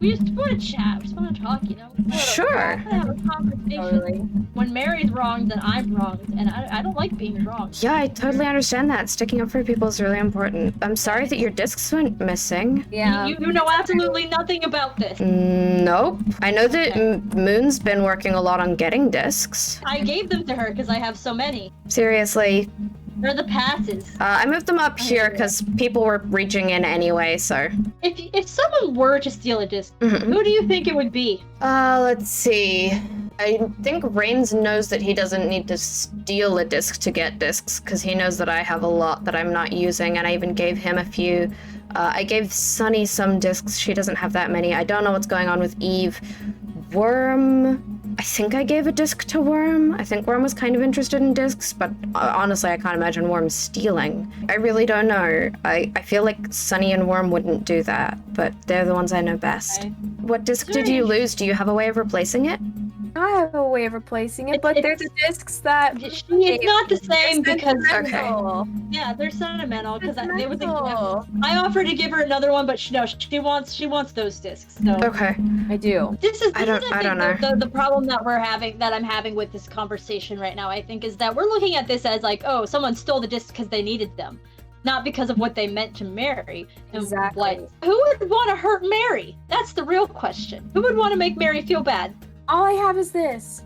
We just want to chat. We just want to talk, you know? Sure. Have a conversation. Totally. When Mary's wronged, then I'm wronged, and I don't like being wronged. Yeah, I totally understand that. Sticking up for people is really important. I'm sorry that your discs went missing. Yeah. You know absolutely nothing about this. Nope. I know that Okay. Moon's been working a lot on getting discs. I gave them to her because I have so many. Seriously. They're the passes. I moved them up here because people were reaching in anyway, so. If someone were to steal a disc, Mhm. who do you think it would be? Let's see. I think ReinZ knows that he doesn't need to steal a disc to get discs, because he knows that I have a lot that I'm not using, and I even gave him a few. I gave Sunny some discs. She doesn't have that many. I don't know what's going on with Eve. Worm... I think I gave a disc to Worm. I think Worm was kind of interested in discs, but honestly, I can't imagine Worm stealing. I really don't know. I feel like Sunny and Worm wouldn't do that, but they're the ones I know best. Okay. What disc did you lose? Do you have a way of replacing it? I have a way of replacing it, but It's- there's the discs that It's not the same because sentimental. yeah, they're sentimental because it was a Sentimental. I offered to give her another one, but she wants those discs. So Okay. I do. this is I don't know. The problem that I'm having with this conversation right now. I think is that we're looking at this as like, oh, someone stole the discs because they needed them, not because of what they meant to Mary. And Exactly. like, who would want to hurt Mary? That's the real question. Who would want to make Mary feel bad? All I have is this.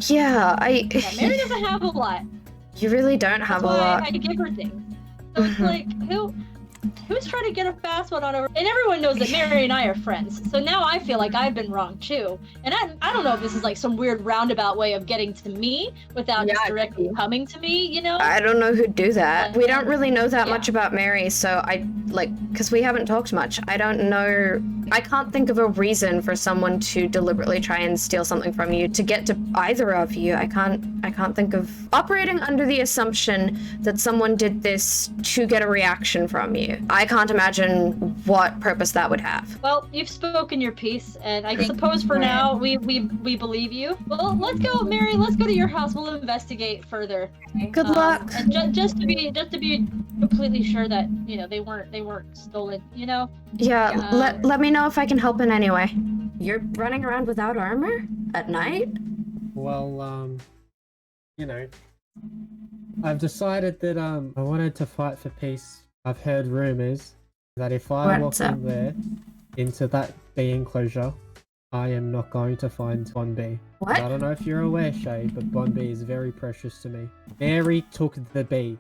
Yeah, Yeah, Mary doesn't have a lot. You really don't have That's a why lot. I give her things. So it's Mhm. like, who's trying to get a fast one on her? And everyone knows that Mary and I are friends. So now I feel like I've been wrong too. And I don't know if this is like some weird roundabout way of getting to me without just Yeah, directly maybe. coming to me, you know? I don't know who'd do that. We don't really know that Yeah. much about Mary, so because we haven't talked much. I don't know. I can't think of a reason for someone to deliberately try and steal something from you to get to either of you. I can't think of operating under the assumption that someone did this to get a reaction from you. I can't imagine what purpose that would have. Well, you've spoken your piece, and I Thank suppose you. for now we believe you. Well, let's go, Mary. Let's go to your house. We'll investigate further. Good luck. And just to be completely sure that you know they weren't stolen. You know. Yeah, Yeah. let me know if I can help in any way. You're running around without armor at night? Well, you know, I've decided that I wanted to fight for peace. I've heard rumors that if I What's walk up? in there into that bee enclosure, I am not going to find Bon Bee. What? I don't know if you're aware, Shae, but Bon Bee is very precious to me. Mary took the bee,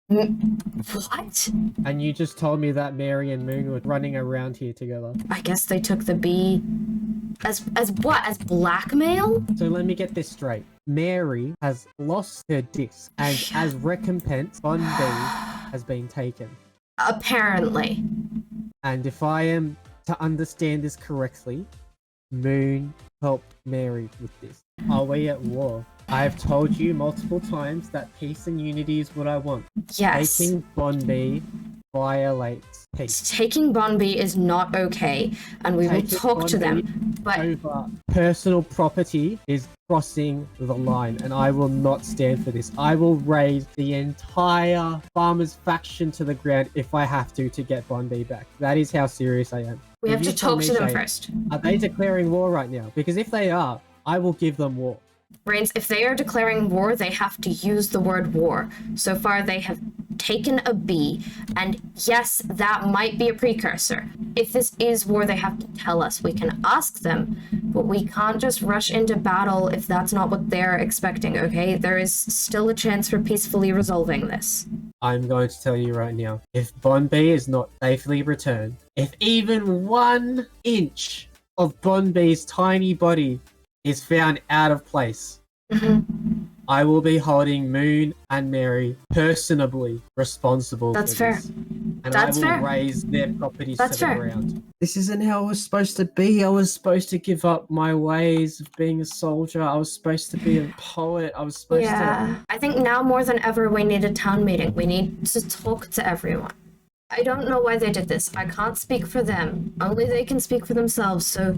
What? and you just told me that Mary and Moon were running around here together. I guess they took the bee as what? As blackmail? So let me get this straight. Mary has lost her disc, and as recompense, Bon Bee has been taken. Apparently. And if I am to understand this correctly, Moon helped Mary with this. Are we at war? I have told you multiple times that peace and unity is what I want. Yes. Taking Bon Bee violates peace. Taking Bon Bee is not okay, and we will Taking talk to Bon them. But Over personal property is crossing the line, and I will not stand for this. I will raise the entire farmers faction to the ground if I have to get Bon Bee back. That is how serious I am. we have You to tell talk me, to them Shae, first. Are they declaring war right now? Because if they are, I will give them war. ReinZ, if they are declaring war, they have to use the word war. So far, they have taken a bee, and yes, that might be a precursor. If this is war, they have to tell us. We can ask them, but we can't just rush into battle if that's not what they're expecting, okay? There is still a chance for peacefully resolving this. I'm going to tell you right now, if Bon Bee is not safely returned, if even 1 inch of Bon Bee's tiny body is found out of place, I will be holding Moon and Mary personally responsible That's for fair. this. And That's I will fair. raise their properties That's to the fair. ground. This isn't how it was supposed to be. I was supposed to give up my ways of being a soldier. I was supposed to be a poet. I was supposed to... Yeah, I think now more than ever we need a town meeting. We need to talk to everyone. I don't know why they did this. I can't speak for them. Only they can speak for themselves, so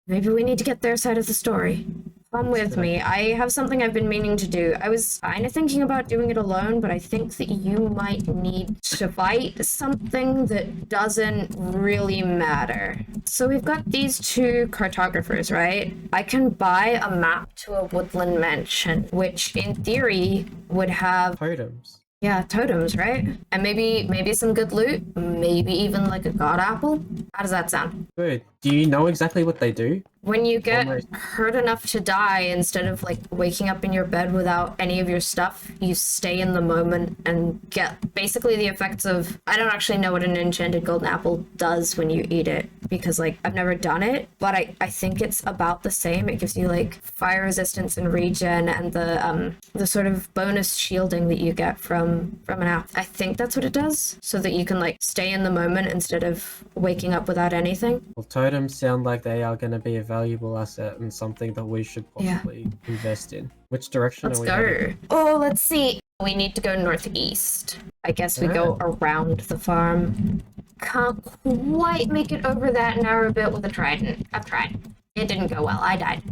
maybe we need to get their side of the story. Come with me. I have something I've been meaning to do. I was kind of thinking about doing it alone, but I think that you might need to fight something that doesn't really matter. So we've got these two cartographers, right? I can buy a map to a woodland mansion, which in theory would have Totems. yeah, totems, right? And maybe some good loot, maybe even like a god apple. How does that sound? Good. Do you know exactly what they do? When you get Almost. hurt enough to die, instead of like waking up in your bed without any of your stuff, you stay in the moment and get basically the effects of, I don't actually know what an enchanted golden apple does when you eat it, because like I've never done it, but I think it's about the same. It gives you like fire resistance and regen and the sort of bonus shielding that you get from an apple. I think that's what it does, so that you can like stay in the moment instead of waking up without anything. Well, totems sound like they are going to be a valuable asset and something that we should possibly invest in. Which direction Let's are we go. heading? Oh, let's see. We need to go northeast. I guess we go around the farm. Can't quite make it over that narrow bit with a trident. I've tried. It didn't go well. I died.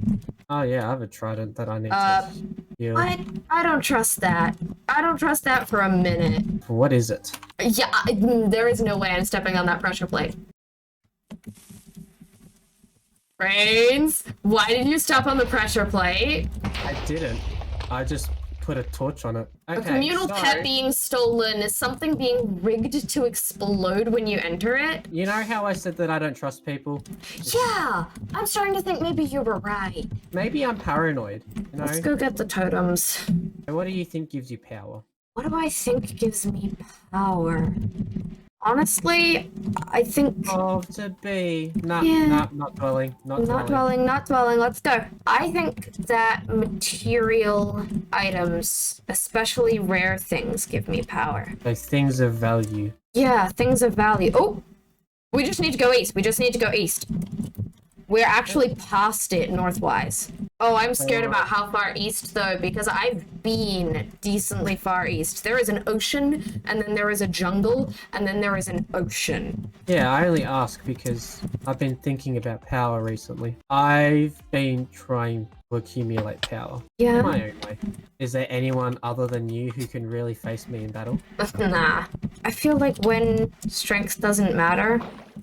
Oh yeah, I have a trident that I need to heal. I don't trust that. I don't trust that for a minute. What is it? Yeah, there is no way I'm stepping on that pressure plate. ReinZ, why did you step on the pressure plate? I didn't. I just put a torch on it. Okay, A communal pet being stolen is something being rigged to explode when you enter it. You know how I said that I don't trust people? Yeah, I'm starting to think maybe you were right. Maybe I'm paranoid, you know? Let's go get the totems. What do you think gives you power? What do I think gives me power? Honestly, I think... Oh, to be. Not dwelling. Not dwelling. Let's go. I think that material items, especially rare things, give me power. Those things of value. Yeah, things of value. Oh, we just need to go east. We're actually past it northwise. Oh, I'm scared about how far east though, because I've been decently far east. There is an ocean, and then there is a jungle, and then there is an ocean. Yeah, I only ask because I've been thinking about power recently. I've been trying to accumulate power. Yeah. My own way. Is there anyone other than you who can really face me in battle? Nah. I feel like when strength doesn't matter,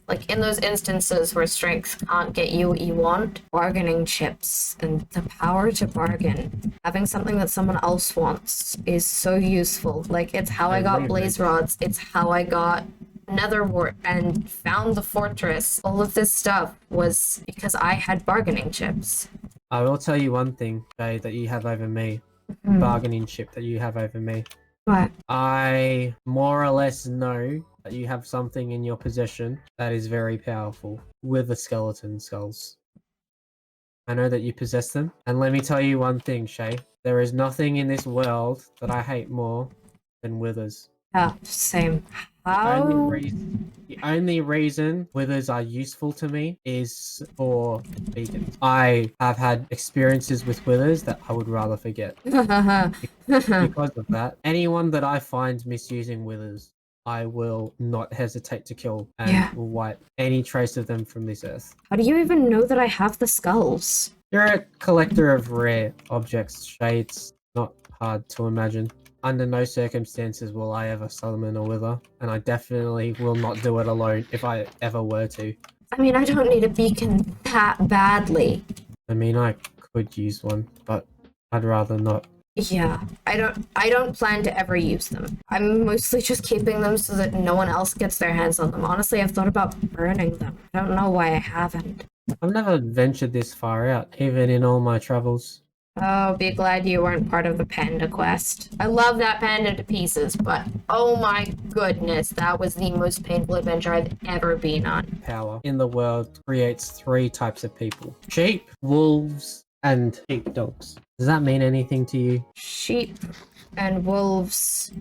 like in those instances where strength can't get you what you want, bargaining chips and the power to bargain, having something that someone else wants is so useful. Like, it's how I got blaze rods, it's how I got netherwart and found the fortress. All of this stuff was because I had bargaining chips. I will tell you one thing, Jay, that you have over me. Bargaining chip that you have over me. What? I more or less know that you have something in your possession that is very powerful with the skeleton skulls. I know that you possess them. And let me tell you one thing, Shae. There is nothing in this world that I hate more than withers. Yeah, same. The only reason withers are useful to me is for vegans. I have had experiences with withers that I would rather forget. Because of that, anyone that I find misusing withers, I will not hesitate to kill and will wipe any trace of them from this earth. How do you even know that I have the skulls? You're a collector of rare objects, Shae. It's not hard to imagine. Under no circumstances will I ever summon a wither, and I definitely will not do it alone if I ever were to. I mean, I don't need a beacon that badly. I mean, I could use one, but I'd rather not. Yeah, I don't plan to ever use them. I'm mostly just keeping them so that no one else gets their hands on them. Honestly, I've thought about burning them. I don't know why I haven't. I've never ventured this far out, even in all my travels. Oh, be glad you weren't part of the panda quest. I love that panda to pieces, but oh my goodness, that was the most painful adventure I've ever been on. Power in the world creates 3 types of people. Sheep, wolves, and sheepdogs. Does that mean anything to you? Sheep and wolves.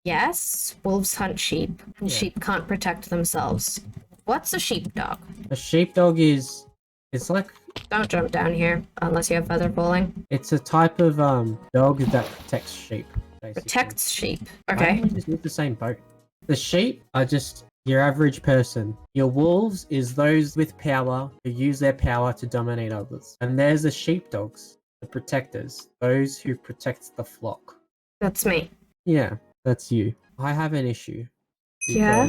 Yes, wolves hunt sheep, and sheep can't protect themselves. What's a sheepdog? A sheepdog is... It's like... Don't jump down here, unless you have feather falling. It's a type of dog that protects sheep, basically. Protects sheep. Why Okay. don't we just use the same boat? The sheep are just your average person. Your wolves is those with power who use their power to dominate others. And there's the sheepdogs. The protectors. Those who protect the flock. That's me. Yeah, that's you. I have an issue. Yeah?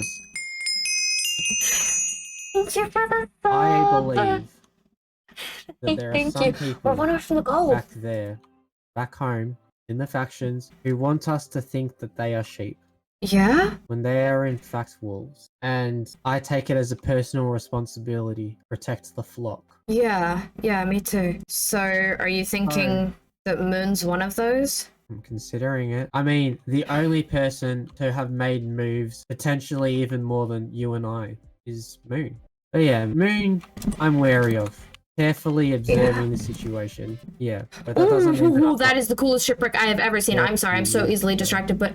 Because Thank you for the I follow. believe that there are Thank some you. people We're 1 hour from the goal. back there, back home, in the factions, who want us to think that they are sheep, Yeah? when they are in fact wolves. And I take it as a personal responsibility to protect the flock. Yeah, me too. So, are you thinking that Moon's one of those? I'm considering it. I mean, the only person to have made moves, potentially even more than you and I, is Moon. But yeah, Moon, I'm wary of. Carefully observing the situation. Yeah, but that doesn't mean that Ooh, that is the coolest shipwreck I have ever seen. I'm sorry, I'm so easily distracted, but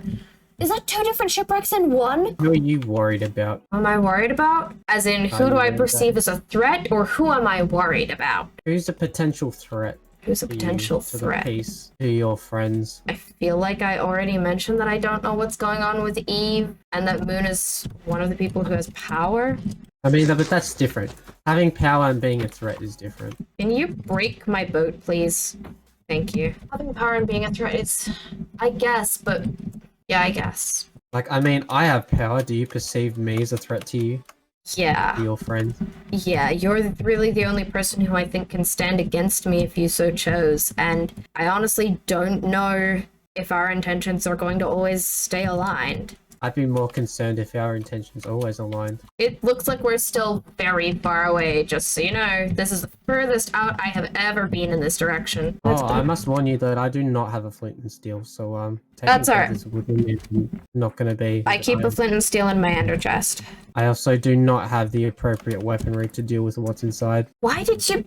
is that 2 different shipwrecks in one? Who are you worried about? What am I worried about? As in, who you do I worried about? perceive as a threat, or who am I worried about? Who's a potential threat? Who's a to you, potential to threat? the peace, to your friends? I feel like I already mentioned that I don't know what's going on with Eve, and that Moon is one of the people who has power. I mean, but that's different. Having power and being a threat is different. Can you break my boat, please? Thank you. Having power and being a threat is, I guess, but yeah, I guess. Like, I mean, I have power. Do you perceive me as a threat to you, to Yeah. your friends? Yeah, you're really the only person who I think can stand against me if you so chose, and I honestly don't know if our intentions are going to always stay aligned. I'd be more concerned if our intentions always aligned. It looks like we're still very far away, just so you know. This is the furthest out I have ever been in this direction. I must warn you that I do not have a flint and steel, so taking That's care alright. of this wooden is not going to be. I keep a flint and steel in my ender chest. I also do not have the appropriate weaponry to deal with what's inside. Why did you...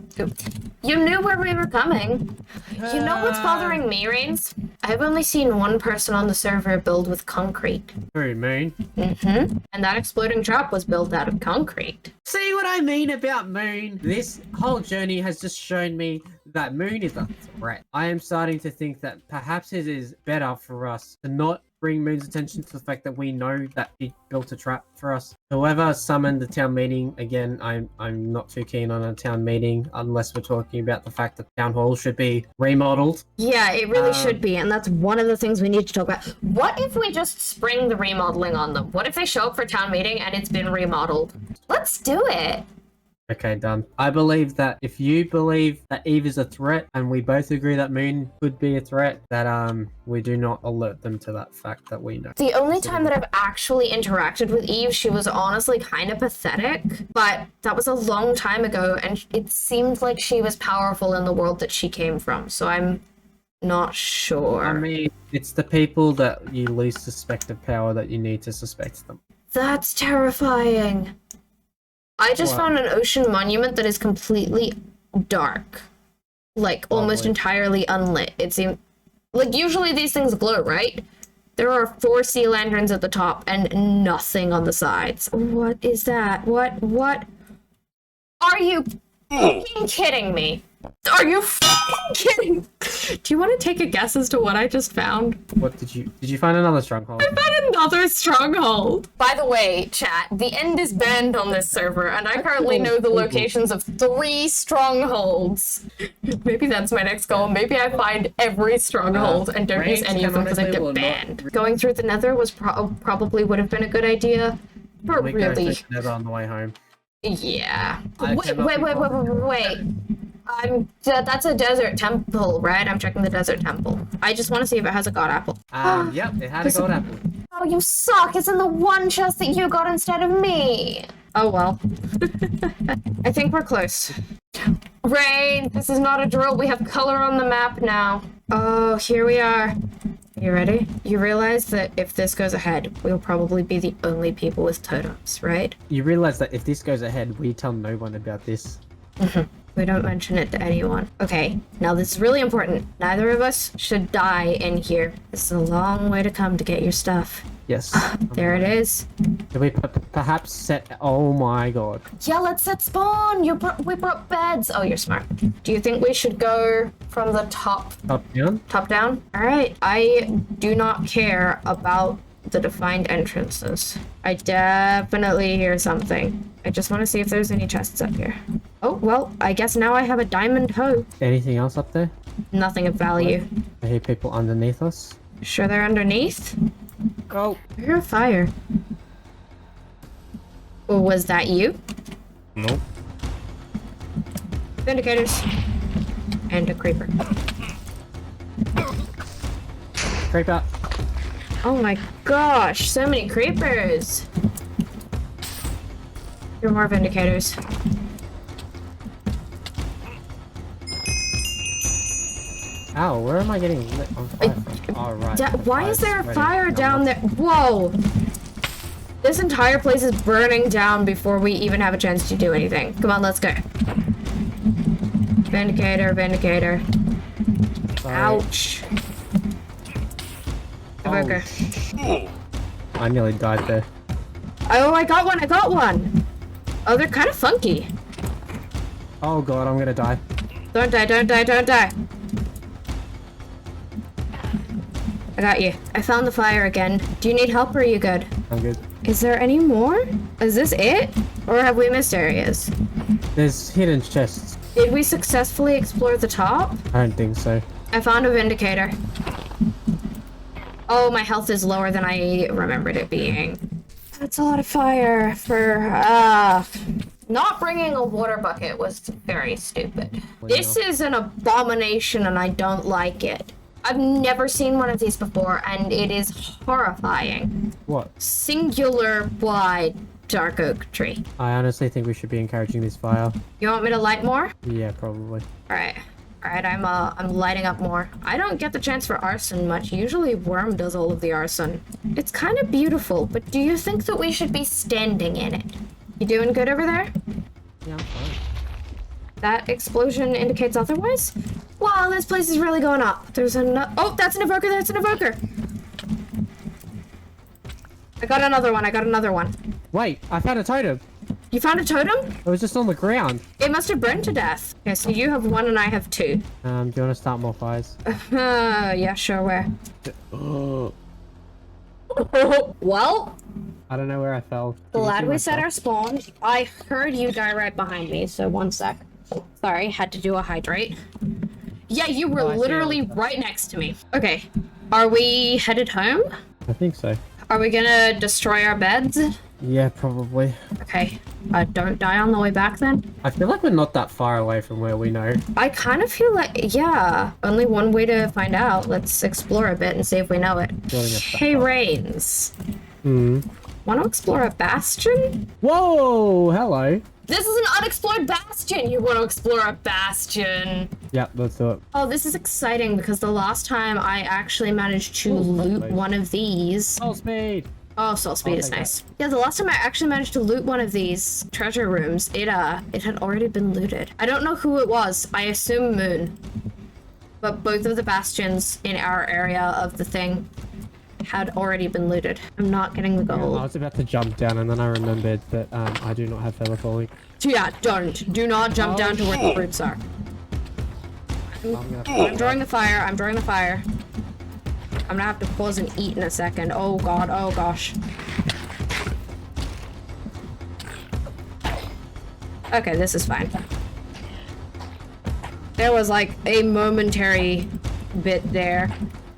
You knew where we were coming. You know what's bothering me, ReinZ? I've only seen one person on the server build with concrete. Who, Moon? Mm-hmm. And that exploding trap was built out of concrete. See what I mean about Moon? This whole journey has just shown me that Moon is a threat. I am starting to think that perhaps it is better for us to not bring Moon's attention to the fact that we know that he built a trap for us. Whoever summoned the town meeting, again, I'm not too keen on a town meeting unless we're talking about the fact that town hall should be remodeled. Yeah, it really should be, and that's one of the things we need to talk about. What if we just spring the remodeling on them? What if they show up for town meeting and it's been remodeled? Let's do it! Okay, done. I believe that if you believe that Eve is a threat, and we both agree that Moon could be a threat, that we do not alert them to that fact that we know. The only time that I've actually interacted with Eve, she was honestly kind of pathetic, but that was a long time ago, and it seemed like she was powerful in the world that she came from, so I'm not sure. I mean, it's the people that you least suspect of power that you need to suspect them. That's terrifying. I just found an ocean monument that is completely dark. Like, almost entirely unlit. It seemed... Like, usually these things glow, right? There are 4 sea lanterns at the top and nothing on the sides. What is that? What? Are you fucking kidding me? Are you fucking kidding? Do you want to take a guess as to what I just found? What did you find another stronghold? I found another stronghold. By the way, chat, the end is banned on this server, and I currently know the locations of 3 strongholds. Maybe that's my next goal. Maybe I find every stronghold and don't use any of them because I get banned. Going through the nether was probably would have been a good idea, but We really... go through the nether on the way home. Yeah. I cannot Wait. That's a desert temple, right? I'm checking the desert temple. I just want to see if it has a god apple. Yep, it had a gold apple. Oh, you suck! It's in the one chest that you got instead of me! Oh well. I think we're close. Rain, this is not a drill. We have color on the map now. Oh, here we are. You ready? You realize that if this goes ahead, we'll probably be the only people with totems, right? You realize that if this goes ahead, we tell no one about this. We don't mention it to anyone. Okay, now this is really important. Neither of us should die in here. This is a long way to come to get your stuff. Yes. There it is. Do we perhaps set... Oh my god. Yeah, let's set spawn. We brought beds. Oh, you're smart. Do you think we should go from the top Top down? down? All right. I do not care about the defined entrances. I definitely hear something. I just want to see if there's any chests up here. Oh, well, I guess now I have a diamond hoe. Anything else up there? Nothing of value. I hear people underneath us. Sure they're underneath? Oh. I hear a fire. Or was that you? Nope. Vindicators. And a creeper. Creeper. Oh my gosh, so many creepers. There are more Vindicators. Ow, where am I getting lit on fire from? Oh, right. Why is there a fire down there? Whoa! This entire place is burning down before we even have a chance to do anything. Come on, let's go. Vindicator, Vindicator. Sorry. Ouch. Evoker. I nearly died there. Oh, I got one, I got one! Oh, they're kind of funky. Oh god, I'm gonna die. Don't die, don't die, don't die. I got you. I found the fire again. Do you need help or are you good? I'm good. Is there any more? Is this it? Or have we missed areas? There's hidden chests. Did we successfully explore the top? I don't think so. I found a Vindicator. Oh, my health is lower than I remembered it being. That's a lot of fire for, not bringing a water bucket was very stupid. This is an abomination and I don't like it. I've never seen one of these before and it is horrifying. What? Singular wide dark oak tree. I honestly think we should be encouraging this fire. You want me to light more? Yeah, probably. Alright. Alright, I'm lighting up more. I don't get the chance for arson much. Usually Worm does all of the arson. It's kind of beautiful, but do you think that we should be standing in it? You doing good over there? Yeah, I'm fine. That explosion indicates otherwise? Wow, this place is really going up. There's oh, that's an evoker, that's an evoker! I got another one, I got another one. Wait, I found a totem. You found a totem? It was just on the ground. It must have burned to death. Okay, so you have one and I have two. Do you want to start more fires? Yeah, sure, where? Oh. Well, I don't know where I fell. glad we set our spawn. I heard you die right behind me, so one sec. Sorry, had to do a hydrate. Yeah, you were literally right next to me. Okay, are we headed home? I think so. Are we gonna destroy our beds? Yeah, probably. Okay, don't die on the way back then. I feel like we're not that far away from where we know. I kind of feel like, yeah, only one way to find out. Let's explore a bit and see if we know it. Hey, ReinZ. Want to explore a bastion? Whoa, hello. This is an unexplored bastion! You want to explore a bastion! Yeah, let's do it. Oh, this is exciting because the last time I actually managed to loot one of these... Soul speed! Oh, soul speed is nice. Yeah, the last time I actually managed to loot one of these treasure rooms, it had already been looted. I don't know who it was. I assume Moon. But both of the bastions in our area of the thing had already been looted. I'm not getting the gold. I was about to jump down and then I remembered that I do not have feather falling. So yeah, don't. Do not jump down to where the fruits are. I'm drawing the fire. I'm drawing the fire. I'm gonna have to pause and eat in a second. Oh god, oh gosh. Okay, this is fine. There was like a momentary bit there.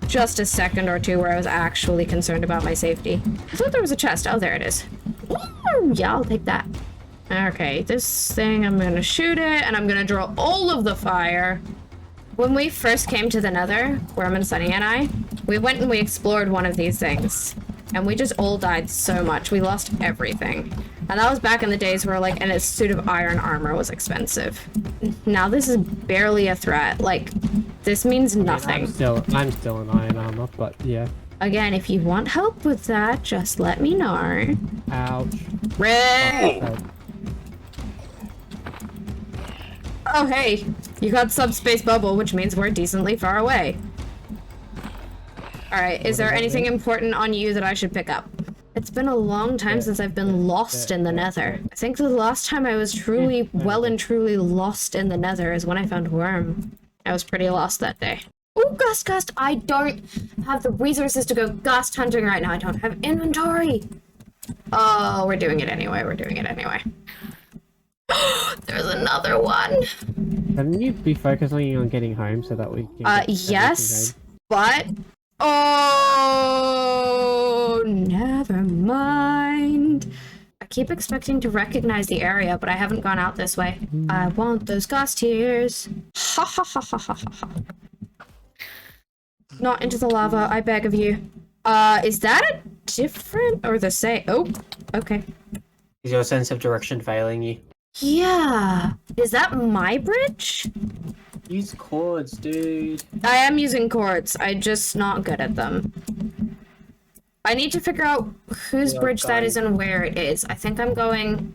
Just a second or two where I was actually concerned about my safety. I thought there was a chest. Oh, there it is. Ooh, yeah, I'll take that. Okay, this thing, I'm gonna shoot it, and I'm gonna draw all of the fire. When we first came to the Nether, Worm and Sunny and I, we went and we explored one of these things. And we just all died so much. We lost everything. And that was back in the days where, like, a suit of iron armor was expensive. Now this is barely a threat. Like, this means nothing. I'm still in iron armor, but yeah. Again, if you want help with that, just let me know. Ouch. Red! Oh, Oh, hey, you got subspace bubble, which means we're decently far away. Alright, is there anything important on you that I should pick up? It's been a long time since I've been lost in the Nether. I think the last time I was truly, well and truly lost in the Nether is when I found Worm. I was pretty lost that day. Oh, gust! I don't have the resources to go gust hunting right now. I don't have inventory. Oh, we're doing it anyway. We're doing it anyway. There's another one. Shouldn't you be focusing on getting home so that we can get Yes, but... Oh, never mind. I keep expecting to recognize the area, but I haven't gone out this way. I want those ghost tears. Ha ha ha ha ha ha. Not into the lava, I beg of you. Is that a different or the same? Oh, okay. Is your sense of direction failing you? Yeah. Is that my bridge? Use chords, dude. I am using chords. I'm just not good at them. I need to figure out whose bridge that is and where it is. I think I'm going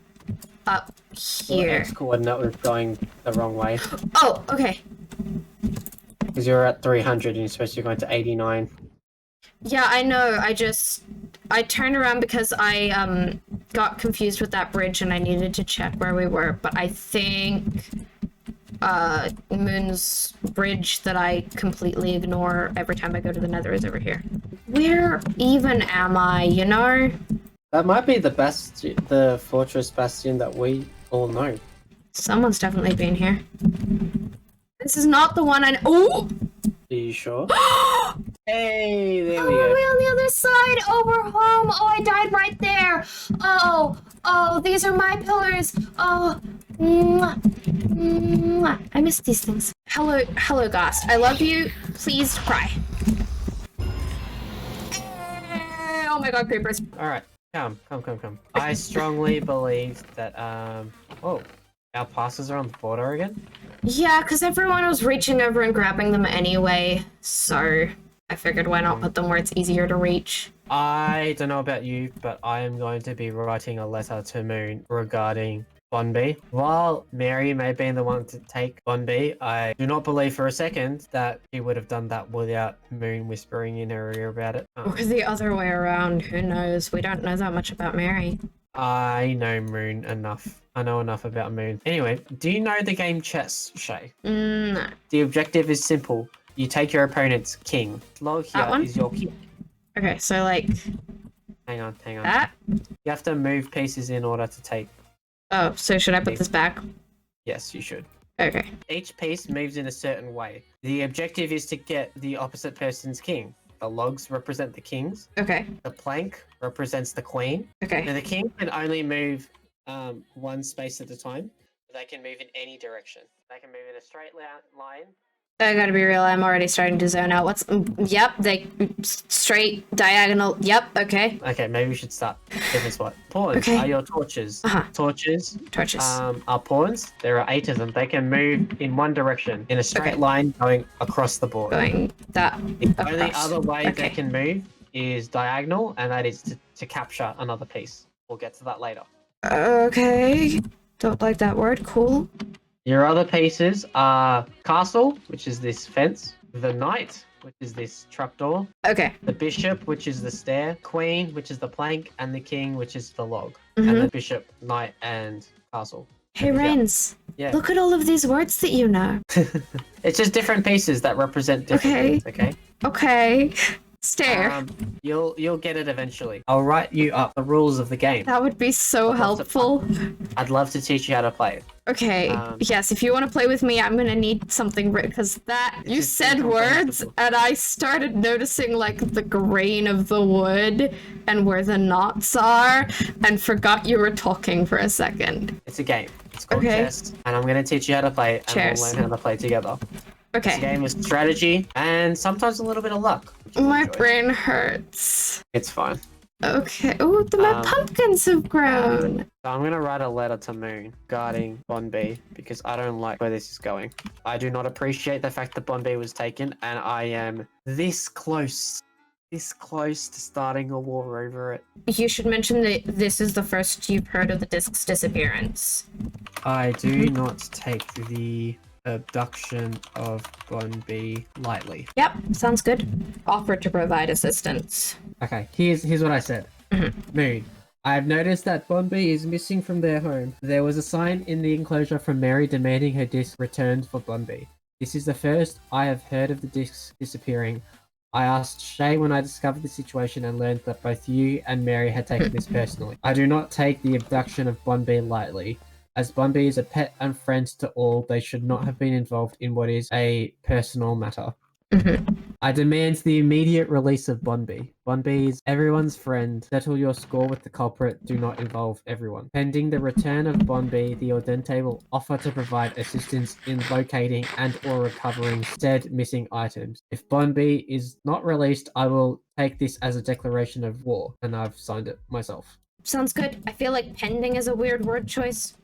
up here. X coordinate was going the wrong way. Oh, okay. Because you're at 300 and you're supposed to be going to 89. Yeah, I know. I turned around because I got confused with that bridge and I needed to check where we were. But I think Moon's bridge that I completely ignore every time I go to the Nether is over here. Where even am I, you know? That might be the fortress Bastion that we all know. Someone's definitely been here. This is not the one I... Oh! Are you sure? Hey, there we Oh, go. are we on the other side? Oh, we're home. Oh, I died right there. Oh, these are my pillars. Oh, mwah, mwah. I miss these things. Hello, Ghost. I love you. Please cry. Oh my god, creepers. Alright, come. I strongly believe that, oh, our passes are on the border again? Yeah, because everyone was reaching over and grabbing them anyway, so I figured why not put them where it's easier to reach. I don't know about you, but I am going to be writing a letter to Moon regarding Bonby. While Mary may have been the one to take Bonby, I do not believe for a second that he would have done that without Moon whispering in her ear about it. Or the other way around, who knows? We don't know that much about Mary. I know Moon enough. I know enough about Moon. Anyway, do you know the game chess, Shae? No. The objective is simple. You take your opponent's king. Log here is your king. Okay, so like... Hang on. that? You have to move pieces in order to take. Oh, so should I put this back? Yes, you should. Okay. Each piece moves in a certain way. The objective is to get the opposite person's king. The logs represent the kings. Okay. The plank represents the queen. Okay. Now, the king can only move one space at a time. They can move in any direction. They can move in a straight line. I gotta be real, I'm already starting to zone out. What's... Yep, they... Straight, diagonal... Yep, okay. Okay, maybe we should start different spot. Pawns Okay. are your torches. Torches. Are pawns. There are 8 of them. They can move in one direction, in a straight line going across the board. Going that The only across. other way they Okay. can move is diagonal, and that is to capture another piece. We'll get to that later. Okay. Don't like that word. Cool. Your other pieces are castle, which is this fence, the knight, which is this trapdoor, Okay. the bishop, which is the stair, queen, which is the plank, and the king, which is the log. Mhm. And the bishop, knight, and castle. Hey, ReinZ. Yeah. Look at all of these words that you know. It's just different pieces that represent different Okay. things, okay? Okay. Stare. You'll get it eventually. I'll write you up the rules of the game. That would be so I'd love to- helpful. I'd love to teach you how to play it. Okay. Yes, if you want to play with me, I'm gonna need something written because that It's you just said words incomprehensible. and I started noticing like the grain of the wood and where the knots are and forgot you were talking for a second. It's a game. It's called Okay. chess, and I'm going to teach you how to play it, and Chess. we'll learn how to play together. It's a Okay. game with strategy and sometimes a little bit of luck. which you'll My enjoy. brain hurts. It's fine. Okay. Oh, my Um, pumpkins have grown. So I'm going to write a letter to Moon regarding Bonby because I don't like where this is going. I do not appreciate the fact that Bonby was taken, and I am this close to starting a war over it. You should mention that this is the first you've heard of the disc's disappearance. I do not take the abduction of Bonby lightly. Yep, sounds good. Offer to provide assistance. Okay, here's what I said. Moon, I've noticed that Bonby is missing from their home. There was a sign in the enclosure from Mary demanding her disc returned for Bonby. This is the first I have heard of the discs disappearing. I asked Shae when I discovered the situation and learned that both you and Mary had taken this personally. I do not take the abduction of Bonby lightly. As Bunby is a pet and friend to all, they should not have been involved in what is a personal matter. I demand the immediate release of Bunby. Bunby is everyone's friend. Settle your score with the culprit. Do not involve everyone. Pending the return of Bunby, the Audente will offer to provide assistance in locating and or recovering said missing items. If Bunby is not released, I will take this as a declaration of war, and I've signed it myself. Sounds good. I feel like pending is a weird word choice.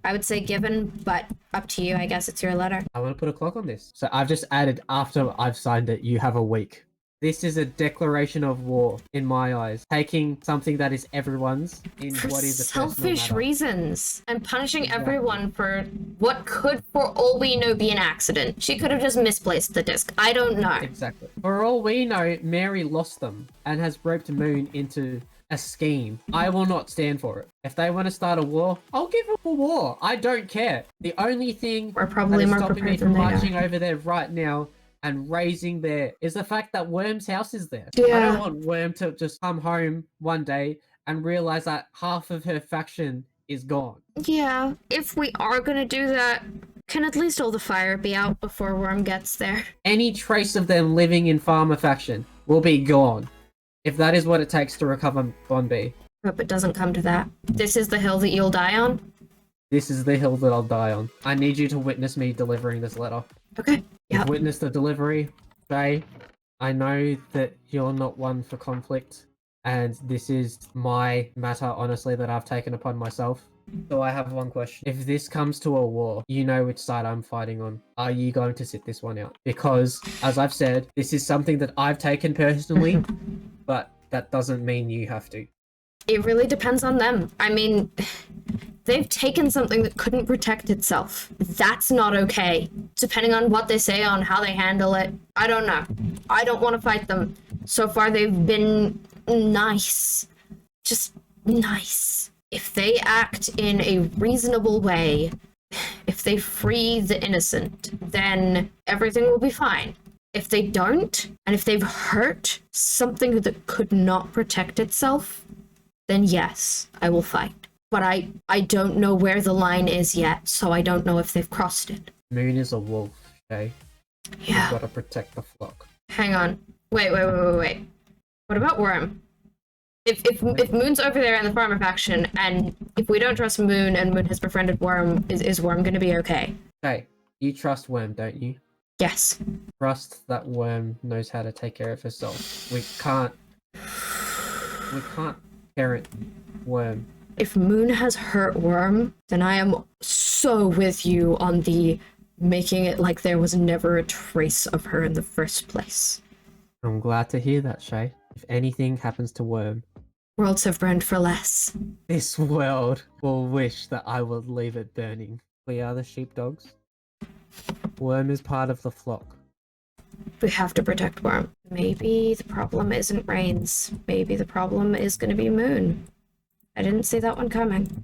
I would say given, but up to you. I guess it's your letter. I want to put a clock on this. So I've just added, after I've signed it, you have a week. This is a declaration of war in my eyes. Taking something that is everyone's in For what is a selfish personal matter. reasons. I'm punishing Exactly. everyone for what could, for all we know, be an accident. She could have just misplaced the disc. I don't know. Exactly. For all we know, Mary lost them and has roped Moon into a scheme. I will not stand for it. If they want to start a war, I'll give them a war. I don't care. The only thing We're that probably is more stopping me prepared from than they marching are. over there right now and raising there is the fact that Worm's house is there. I Yeah. don't want Worm to just come home one day and realize that half of her faction is gone. Yeah, if we are gonna do that, can at least all the fire be out before Worm gets there? Any trace of them living in Farmer faction will be gone. If that is what it takes to recover Bonby. Hope it doesn't come to that. This is the hill that you'll die on? This is the hill that I'll die on. I need you to witness me delivering this letter. Okay. You've Yep. witnessed the delivery, Shae. I know that you're not one for conflict, and this is my matter, honestly, that I've taken upon myself. So I have one question. If this comes to a war, you know which side I'm fighting on. Are you going to sit this one out? Because, as I've said, this is something that I've taken personally, but that doesn't mean you have to. It really depends on them. I mean, they've taken something that couldn't protect itself. That's not okay. Depending on what they say, on how they handle it, I don't know. I don't want to fight them. So far, they've been nice. Just nice. If they act in a reasonable way, if they free the innocent, then everything will be fine. If they don't, and if they've hurt something that could not protect itself, then yes, I will fight. But I don't know where the line is yet, so I don't know if they've crossed it. Moon is a wolf, okay? Yeah. You've got to protect the flock. Hang on. Wait. What about Worm? If Moon's over there in the farmer faction, and if we don't trust Moon and Moon has befriended Worm, is Worm gonna be okay? Hey, you trust Worm, don't you? Yes. Trust that Worm knows how to take care of herself. We can't parent Worm. If Moon has hurt Worm, then I am so with you on the making it like there was never a trace of her in the first place. I'm glad to hear that, Shae. If anything happens to Worm, Worlds have burned for less. this world will wish that I would leave it burning. We are the sheepdogs. Worm is part of the flock. We have to protect Worm. Maybe the problem isn't ReinZ. Maybe the problem is going to be Moon. I didn't see that one coming.